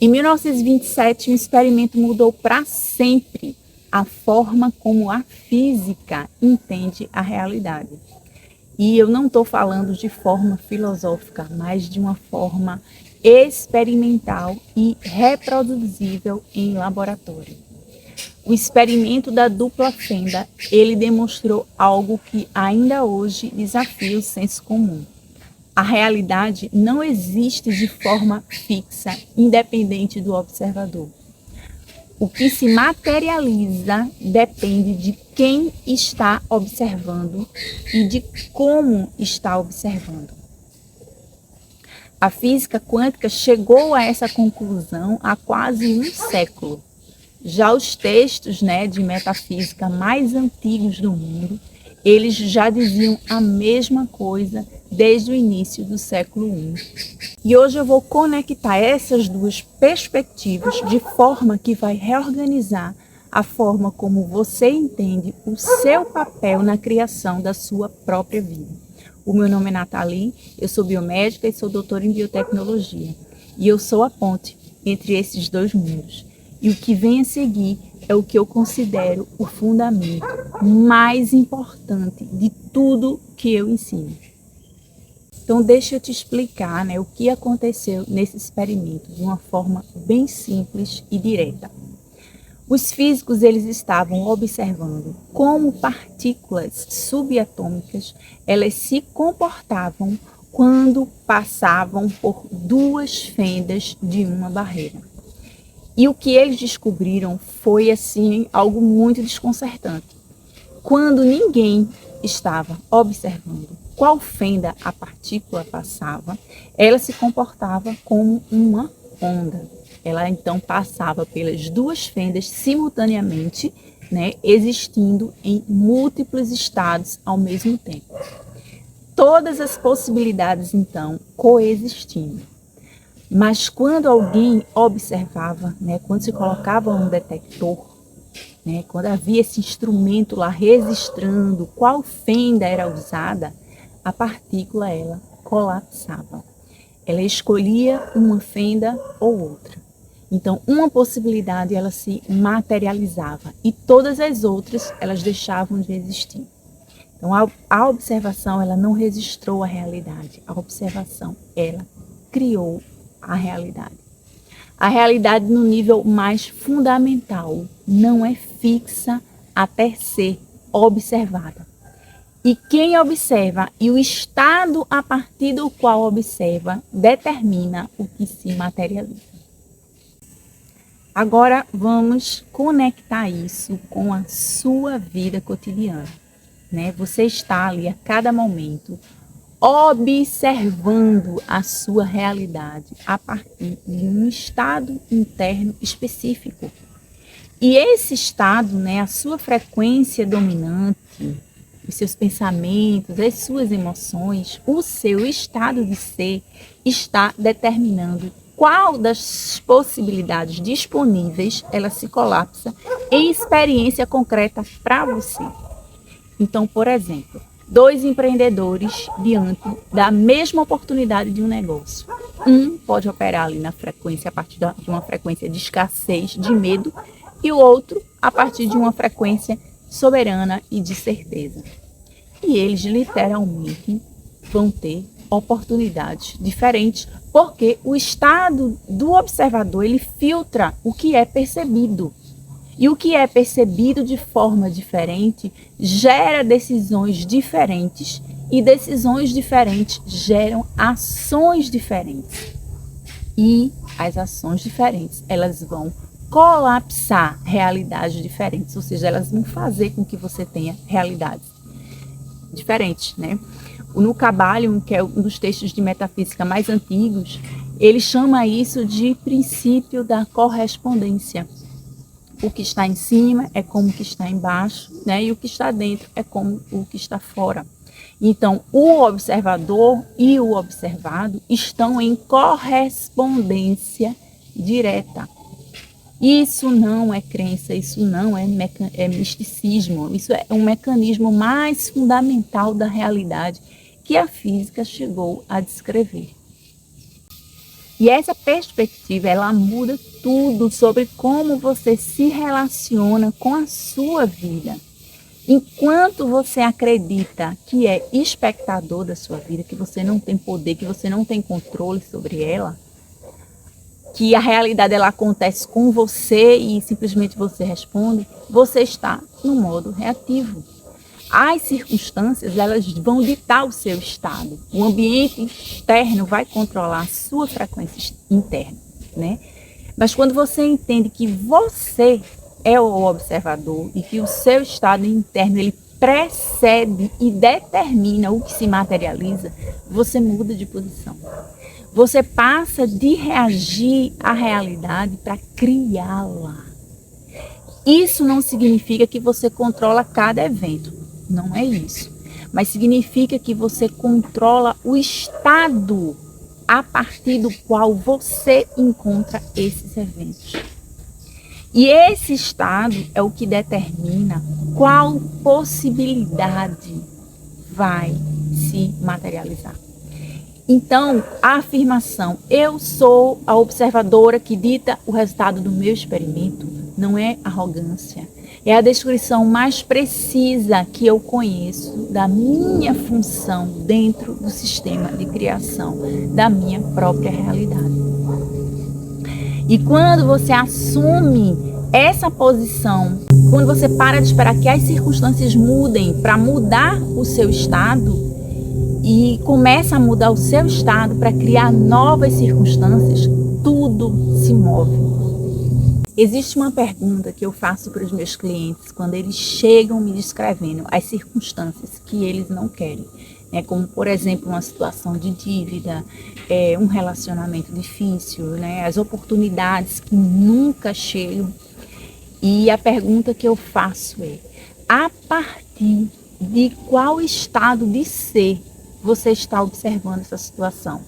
Em 1927, um experimento mudou para sempre a forma como a física entende a realidade. E eu não estou falando de forma filosófica, mas de uma forma experimental e reproduzível em laboratório. O experimento da dupla fenda, ele demonstrou algo que ainda hoje desafia o senso comum. A realidade não existe de forma fixa, independente do observador. O que se materializa depende de quem está observando e de como está observando. A física quântica chegou a essa conclusão há quase um século. Já os textos, de metafísica mais antigos do mundo, eles já diziam a mesma coisa desde o início do século I. E hoje eu vou conectar essas duas perspectivas de forma que vai reorganizar a forma como você entende o seu papel na criação da sua própria vida. O meu nome é Nathalie, eu sou biomédica e sou doutora em biotecnologia. E eu sou a ponte entre esses dois mundos. E o que vem a seguir é o que eu considero o fundamento mais importante de tudo que eu ensino. Então, deixa eu te explicar o que aconteceu nesse experimento de uma forma bem simples e direta. Os físicos eles estavam observando como partículas subatômicas elas se comportavam quando passavam por duas fendas de uma barreira. E o que eles descobriram foi assim algo muito desconcertante. Quando ninguém estava observando qual fenda a partícula passava, ela se comportava como uma onda. Ela então passava pelas duas fendas simultaneamente, existindo em múltiplos estados ao mesmo tempo. Todas as possibilidades então coexistindo. Mas quando alguém observava, quando se colocava um detector, quando havia esse instrumento lá registrando qual fenda era usada, a partícula ela colapsava. Ela escolhia uma fenda ou outra. Então, uma possibilidade ela se materializava e todas as outras elas deixavam de existir. Então, a observação ela não registrou a realidade. A observação ela criou a realidade. A realidade no nível mais fundamental não é fixa até ser observada. E quem observa e o estado a partir do qual observa determina o que se materializa. Agora vamos conectar isso com a sua vida cotidiana. Você está ali a cada momento observando a sua realidade a partir de um estado interno específico. E esse estado, a sua frequência dominante, os seus pensamentos, as suas emoções, o seu estado de ser está determinando qual das possibilidades disponíveis ela se colapsa em experiência concreta para você. Então, por exemplo, 2 empreendedores diante da mesma oportunidade de um negócio. Um pode operar ali na frequência, a partir de uma frequência de escassez, de medo, e o outro a partir de uma frequência soberana e de certeza. E eles literalmente vão ter oportunidades diferentes, porque o estado do observador ele filtra o que é percebido. E o que é percebido de forma diferente gera decisões diferentes e decisões diferentes geram ações diferentes. E as ações diferentes, elas vão colapsar realidades diferentes, ou seja, elas vão fazer com que você tenha realidades diferentes, No Kybalion, que é um dos textos de metafísica mais antigos, ele chama isso de princípio da correspondência. O que está em cima é como o que está embaixo, e o que está dentro é como o que está fora. Então, o observador e o observado estão em correspondência direta. Isso não é crença, isso não é misticismo, isso é um mecanismo mais fundamental da realidade que a física chegou a descrever. E essa perspectiva, ela muda tudo sobre como você se relaciona com a sua vida. Enquanto você acredita que é espectador da sua vida, que você não tem poder, que você não tem controle sobre ela, que a realidade ela acontece com você e simplesmente você responde, você está no modo reativo. As circunstâncias, elas vão ditar o seu estado. O ambiente externo vai controlar a sua frequência interna, né? Mas quando você entende que você é o observador e que o seu estado interno, ele precede e determina o que se materializa, você muda de posição. Você passa de reagir à realidade para criá-la. Isso não significa que você controla cada evento. Não é isso. Mas significa que você controla o estado a partir do qual você encontra esses eventos. E esse estado é o que determina qual possibilidade vai se materializar. Então, a afirmação, eu sou a observadora que dita o resultado do meu experimento, não é arrogância. É a descrição mais precisa que eu conheço da minha função dentro do sistema de criação, da minha própria realidade. E quando você assume essa posição, quando você para de esperar que as circunstâncias mudem para mudar o seu estado, e começa a mudar o seu estado para criar novas circunstâncias, tudo se move. Existe uma pergunta que eu faço para os meus clientes quando eles chegam me descrevendo as circunstâncias que eles não querem, né? Como, por exemplo, uma situação de dívida, um relacionamento difícil, né? As oportunidades que nunca chegam. E a pergunta que eu faço é, a partir de qual estado de ser você está observando essa situação,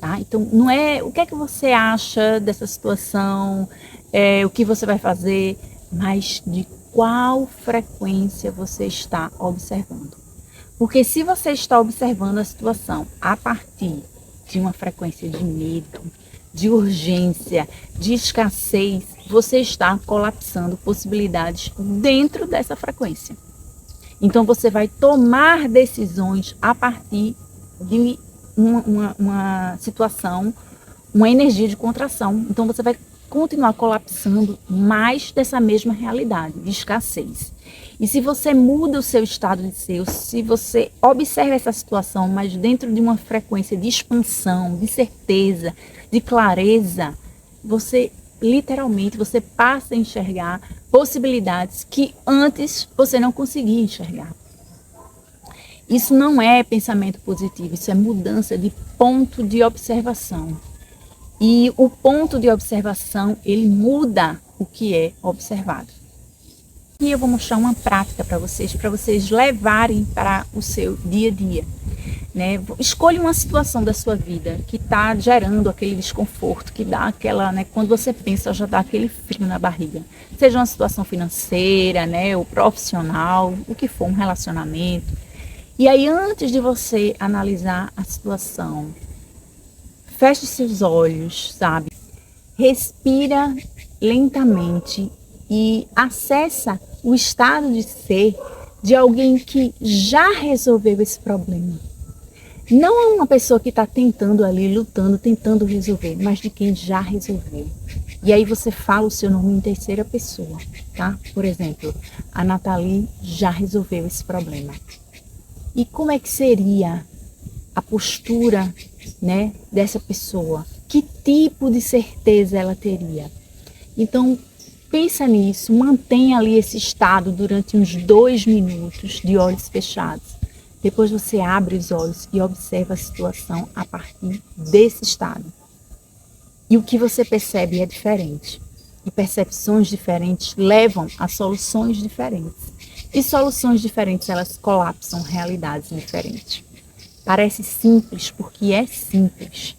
tá? Então, não é o que é que você acha dessa situação, o que você vai fazer, mas de qual frequência você está observando. Porque se você está observando a situação a partir de uma frequência de medo, de urgência, de escassez, você está colapsando possibilidades dentro dessa frequência. Então, você vai tomar decisões a partir de uma situação, uma energia de contração. Então, você vai continuar colapsando mais dessa mesma realidade de escassez. E se você muda o seu estado de ser, se você observa essa situação, mas dentro de uma frequência de expansão, de certeza, de clareza, você literalmente você passa a enxergar possibilidades que antes você não conseguia enxergar. Isso não é pensamento positivo, isso é mudança de ponto de observação. E o ponto de observação, ele muda o que é observado. E eu vou mostrar uma prática para vocês levarem para o seu dia a dia. Né? Escolha uma situação da sua vida que está gerando aquele desconforto, que dá aquela, né? Quando você pensa, já dá aquele frio na barriga. Seja uma situação financeira, né? Ou profissional, o que for, um relacionamento. E aí, antes de você analisar a situação, feche seus olhos, sabe? Respira lentamente e acessa o estado de ser de alguém que já resolveu esse problema. Não é uma pessoa que está tentando ali, lutando, tentando resolver, mas de quem já resolveu. E aí você fala o seu nome em terceira pessoa, tá? Por exemplo, a Nathalie já resolveu esse problema. E como é que seria a postura, né, dessa pessoa? Que tipo de certeza ela teria? Então, pensa nisso, mantenha ali esse estado durante uns 2 minutos de olhos fechados. Depois você abre os olhos e observa a situação a partir desse estado. E o que você percebe é diferente. E percepções diferentes levam a soluções diferentes. E soluções diferentes, elas colapsam realidades diferentes. Parece simples porque é simples.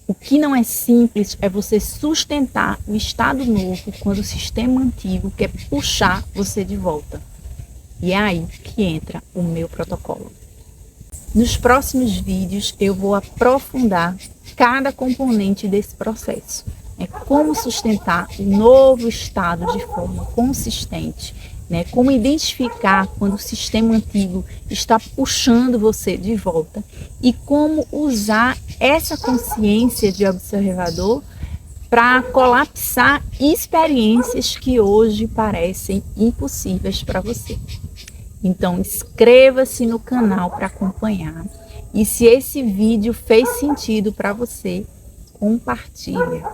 O que não é simples é você sustentar o estado novo quando o sistema antigo quer puxar você de volta. E é aí que entra o meu protocolo. Nos próximos vídeos eu vou aprofundar cada componente desse processo. Como sustentar o novo estado de forma consistente, como identificar quando o sistema antigo está puxando você de volta e como usar essa consciência de observador para colapsar experiências que hoje parecem impossíveis para você. Então inscreva-se no canal para acompanhar e se esse vídeo fez sentido para você, compartilha.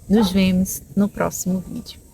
Nos vemos no próximo vídeo.